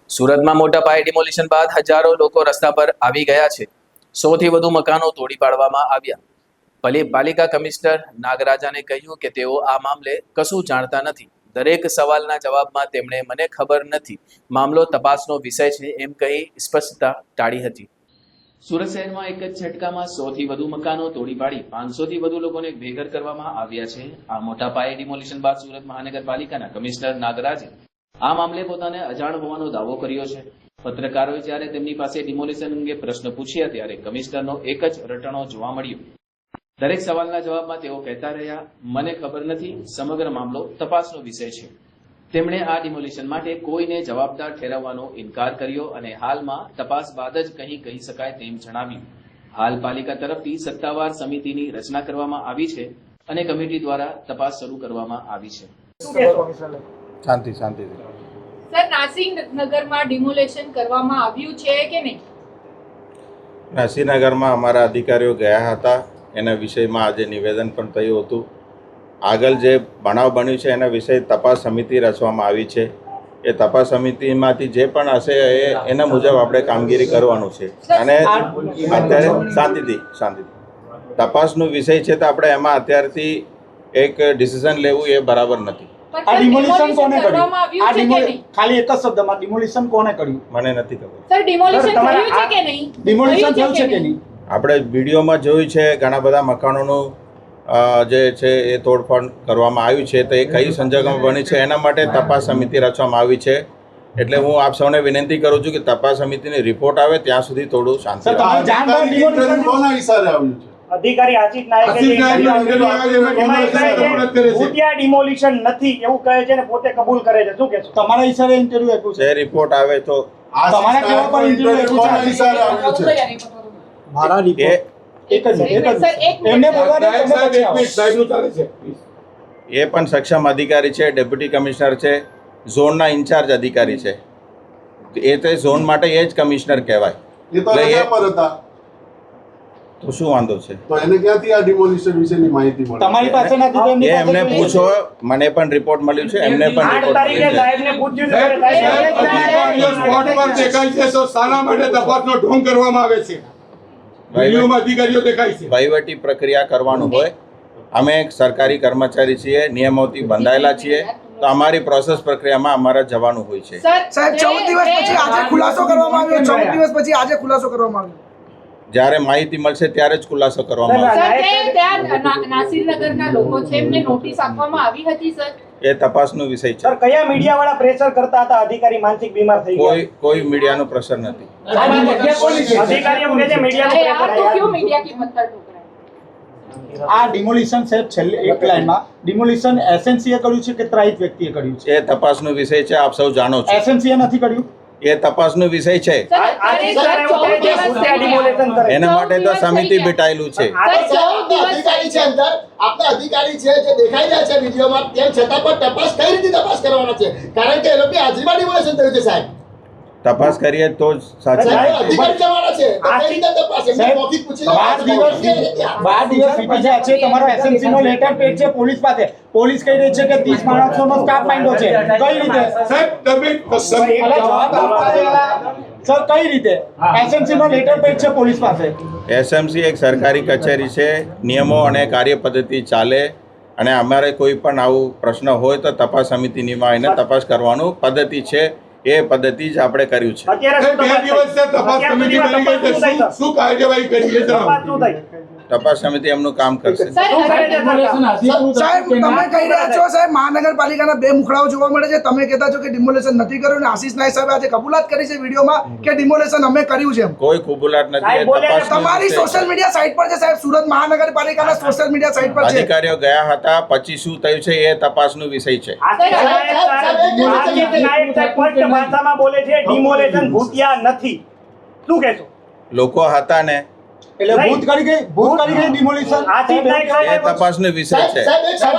સુરતમાં મોટા પાયે ડિમોલિશન બાદ હજારો લોકો રસ્તા પર આવી ગયા છે। 100 થી વધુ મકાનો તોડી પાડવામાં આવ્યા। પાલિકા કમિશનર નાગરાજાને કહ્યું કે તેઓ આ મામલે કશું જાણતા નથી। દરેક સવાલના જવાબમાં તેમણે મને ખબર નથી, મામલો તપાસનો વિષય છે એમ કહી સ્પષ્ટતા ટાળી હતી। સુરત શહેરમાં એક જ ઝટકામાં 100 થી વધુ મકાનો તોડી પાડી 500 થી વધુ લોકોને બેઘર કરવામાં આવ્યા છે। આ મોટા પાયે ડિમોલિશન બાદ સુરત મહાનગરપાલિકાના કમિશનર નાગરાજે આ મામલે પોતાને અજાણ હોવાનો દાવો કર્યો છે। પત્રકારોએ જ્યારે તેમની પાસે ડિમોલિશન અંગે પ્રશ્ન પૂછ્યા ત્યારે કમિશનરનો એક જ રટણો જોવા મળ્યો। દરેક સવાલના જવાબમાં તેઓ કહેતા રહ્યા, મને ખબર નથી, સમગ્ર મામલો તપાસનો વિષય છે। તેમણે આ ડિમોલિશન માટે કોઈને જવાબદાર ઠેરવવાનો ઇનકાર કર્યો અને હાલમાં તપાસ બાદ જ કંઈ કહી શકાય તેમ જણાવ્યું। હાલ પાલિકા તરફથી સત્તાવાર સમિતિની રચના કરવામાં આવી છે અને કમિટી દ્વારા તપાસ શરૂ કરવામાં આવી છે। શાંતિ શાંતિ સર, નાસિરનગરમાં ડિમોલેશન કરવામાં આવ્યું છે કે નહીં? નાસિરનગરમાં અમારા અધિકારીઓ ગયા હતા, એના વિષયમાં આજે નિવેદન પણ થયું હતું। આગળ જે બનાવ બન્યું છે એના વિષય તપાસ સમિતિ રચવામાં આવી છે। એ તપાસ સમિતિમાંથી જે પણ હશે એના મુજબ આપણે કામગીરી કરવાનું છે અને અત્યારે શાંતિથી તપાસનો વિષય છે તો આપણે એમાં અત્યારથી એક ડિસિઝન લેવું એ બરાબર નથી। આ ડિમોલિશન કોને કર્યું? ખાલી એક જ શબ્દમાં ડિમોલિશન કોને કર્યું? મને નથી ખબર। સર, ડિમોલિશન થયું છે કે નહીં? ડિમોલિશન થયું છે કે નહીં? આપણે વિડીયોમાં જોયું છે, ઘણા બધા મકાનોનું જે છે એ તોડફોડ કરવામાં આવ્યું છે, તો એ કઈ સંજોગોમાં બની છે એના માટે તપાસ સમિતિ રચવામાં આવી છે। એટલે હું આપ સૌને વિનંતી કરું છું કે તપાસ સમિતિની રિપોર્ટ આવે ત્યાં સુધી થોડું શાંતિ અધિકારી આશિષ નાયકે ડિમોલિશન નથી એવું કહે છે ને પોતે કબૂલ કરે છે, શું કહેશો? તમારા ઈશારે ઇન્ટરવ્યુ આપ્યું છે? રિપોર્ટ આવે તો તમારા કેવા પર ઇન્ટરવ્યુ આપ્યું છે? મારા રિપોર્ટ એક જ એમને બોલવાની એ પણ સક્ષમ અધિકારી છે, ડેપ્યુટી કમિશનર છે, ઝોનના ઇન્ચાર્જ અધિકારી છે। એ તો ઝોન માટે એ જ કમિશનર કહેવાય। તો શું વાંધો છે? તો એને ક્યાંથી આ ડિમોલિશન વિશેની માહિતી મળી? તમારી પાસે નથી? એમને પૂછો, મને પણ રિપોર્ટ મળ્યું છે, એમને પણ રિપોર્ટ મળ્યું છે। સાહેબને પૂછ્યું છે સ્પોટ પર દેખાય છે તો શાના માટે તપાસનો ઢોંગ કરવામાં આવે છે? વિડીયોમાં અધિકારીઓ દેખાય છે। વહીવટી પ્રક્રિયા કરવાનું હોય, અમે એક સરકારી કર્મચારી છીએ, નિયમોથી બંધાયેલા છીએ, તો અમારી પ્રોસેસ પ્રક્રિયામાં અમારે જવાનું હોય છે। સાહેબ 14 દિવસ પછી આજે ખુલાસો કરવામાં આવ્યો, 14 દિવસ પછી આજે ખુલાસો કરવામાં આવ્યો। જ્યારે માહિતી મળશે ત્યારે જ ખુલાસો કરવામાં આવશે। સર, ત્યાં નાસિરનગરના લોકો છે, એમને નોટિસ આપવામાં આવી હતી સર? એ તપાસનો વિષય છે। સર, કયા મીડિયા વાળા પ્રેશર કરતા હતા? અધિકારી માનસિક બીમાર થઈ ગયા? કોઈ મીડિયાનો પ્રેશર નથી। અધિકારીઓ કહે છે મીડિયાનું પ્રેશર। ક્यों मीडिया की पत्थर ठोक रहा है? આ ડિમોલિશન સાહેબ છેલ્લે એક લાઈનમાં ડિમોલિશન એસએનસીએ કર્યું છે કે ત્રાહિત વ્યક્તિએ કર્યું છે? એ તપાસનો વિષય છે, આપ સૌ જાણો છો। એસએનસીએ નથી કર્યું? એ તપાસનો વિષય છે, એના માટે તો સમિતિ બેઠાયેલું છે। અધિકારી છે અંદર, આપણા અધિકારી છે જે દેખાઈ રહ્યા છે વિડીયોમાં, તેમ છતાં પણ તપાસ કઈ રીતે તપાસ કરવાના છે? કારણ કે એ લોકોની હાજરીમાં ડિમોલિશન થયું છે સાહેબ। તપાસ કરીએ તો જ સાચી અધિકારી જવાના છે તો કઈ રીતે તપાસ? એમને મૌખિક પૂછી લો। 12 દિવસ વીતી ગયા છે, તમારો એસએમસી નો લેટર પેજ છે પોલીસ પાસે, પોલીસ કહી રહી છે કે 30 માણસોનો સ્ટાફ માંગ્યો છે, કઈ રીતે? સાહેબ તમે સર, કઈ રીતે? એસએમસી નો લેટર પેજ છે પોલીસ પાસે। એસએમસી એક સરકારી કચેરી છે, નિયમો અને કાર્યપદ્ધતિ ચાલે, અને અમારે કોઈ પણ આવું પ્રશ્ન હોય તો તપાસ સમિતિમાં એને તપાસ કરવાનું પદ્ધતિ છે, એ પદ્ધતિ જ આપણે કર્યું છે। અત્યારે 2 દિવસ તપાસ કમિટી બની ગઈ છે, શું કાર્યવાહી કરી છે? તપાસ સમિતિ એમનું કામ કરશે। સાહેબ, તમે કહી રહ્યા છો સાહેબ મહાનગરપાલિકાના બે મુખડાઓ જોવા મળે છે, તમે કહેતા છો કે ડિમોલેશન નથી કર્યું, અને આશિષ નાયક સાહેબે આજે કબૂલાત કરી છે વિડીયોમાં કે ડિમોલેશન અમે કર્યું છે। કોઈ કબૂલાત નથી, એ તપાસનો તમારી વિષય સોશિયલ છે। મીડિયા સાઇટ પર છે સાહેબ, સુરત મહાનગરપાલિકાના સોશિયલ મીડિયા સાઇટ પર છે। અધિકારીઓ ગયા હતા, પછી શું થયું છે એ તપાસનો વિષય છે। ભાષામાં બોલે છે ડિમોલેશન ભૂતિયા નથી, શું કહેશો? લોકો હતા ને, એટલે ભૂત કરી ગઈ ડિમોલિશન? એ તપાસનો વિષય છે। સાહેબ, એક સવાલ